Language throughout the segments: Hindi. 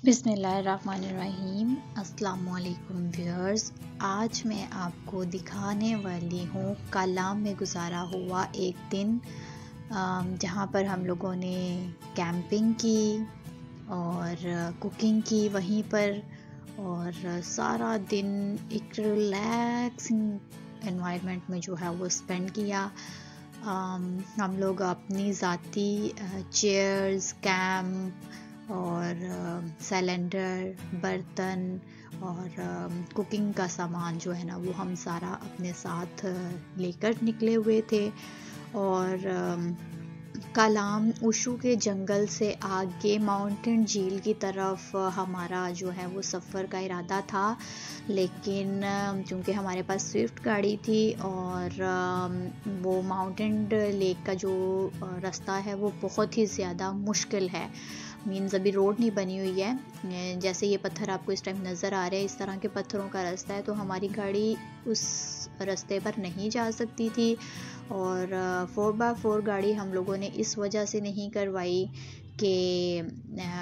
बिस्मिल्लाहिर्रहमानिर्रहीम। अस्सलामुअलैकुम व्यूअर्स। आज मैं आपको दिखाने वाली हूँ कालाम में गुजारा हुआ एक दिन, जहाँ पर हम लोगों ने कैंपिंग की और कुकिंग की वहीं पर, और सारा दिन एक रिलैक्सिंग एनवायरनमेंट में जो है वो स्पेंड किया। हम लोग अपनी ज़ाती चेयर्स, कैंप और सिलेंडर, बर्तन और कुकिंग का सामान जो है ना वो हम सारा अपने साथ लेकर निकले हुए थे। और कालाम उशू के जंगल से आगे माउंटेन झील की तरफ हमारा जो है वो सफ़र का इरादा था, लेकिन चूँकि हमारे पास स्विफ्ट गाड़ी थी और वो माउंटेन लेक का जो रास्ता है वो बहुत ही ज़्यादा मुश्किल है। मीन्स अभी रोड नहीं बनी हुई है। जैसे ये पत्थर आपको इस टाइम नज़र आ रहे हैं, इस तरह के पत्थरों का रास्ता है, तो हमारी गाड़ी उस रास्ते पर नहीं जा सकती थी। और 4x4 गाड़ी हम लोगों ने इस वजह से नहीं करवाई कि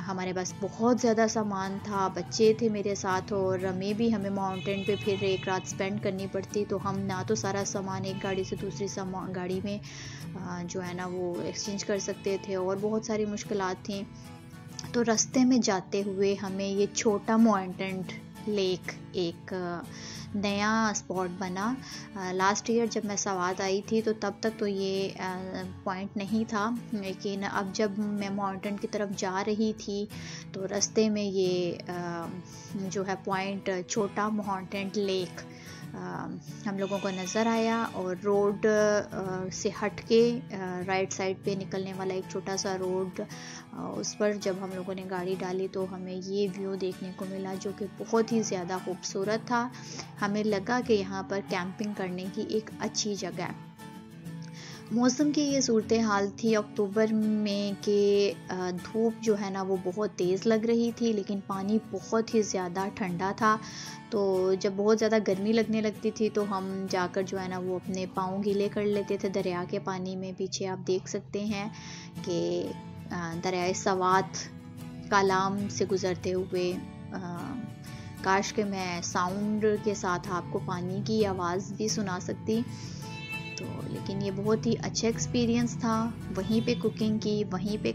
हमारे पास बहुत ज़्यादा सामान था, बच्चे थे मेरे साथ, और हमें माउंटेन पे फिर एक रात स्पेंड करनी पड़ती, तो हम ना तो सारा सामान एक गाड़ी से दूसरी गाड़ी में जो है ना वो एक्सचेंज कर सकते थे, और बहुत सारी मुश्किलात थी। तो रास्ते में जाते हुए हमें ये छोटा माउंटेन लेक एक नया स्पॉट बना। लास्ट ईयर जब मैं सवात आई थी तो तब तक तो ये पॉइंट नहीं था, लेकिन अब जब मैं माउंटेन की तरफ जा रही थी तो रास्ते में ये जो है पॉइंट छोटा माउंटेन लेक हम लोगों को नज़र आया। और रोड से हट के राइट साइड पे निकलने वाला एक छोटा सा रोड, उस पर जब हम लोगों ने गाड़ी डाली तो हमें ये व्यू देखने को मिला जो कि बहुत ही ज़्यादा खूबसूरत था। हमें लगा कि यहाँ पर कैंपिंग करने की एक अच्छी जगह है। मौसम की ये सूरत हाल थी अक्टूबर में कि धूप जो है ना वो बहुत तेज़ लग रही थी, लेकिन पानी बहुत ही ज़्यादा ठंडा था। तो जब बहुत ज़्यादा गर्मी लगने लगती थी तो हम जाकर जो है ना वो अपने पाँव गीले कर लेते थे दरिया के पानी में। पीछे आप देख सकते हैं कि दरियाए सवात कालाम से गुज़रते हुए, काश के मैं साउंड के साथ आपको पानी की आवाज़ भी सुना सकती, तो लेकिन ये बहुत ही अच्छा एक्सपीरियंस था। वहीं पे कुकिंग की, वहीं पे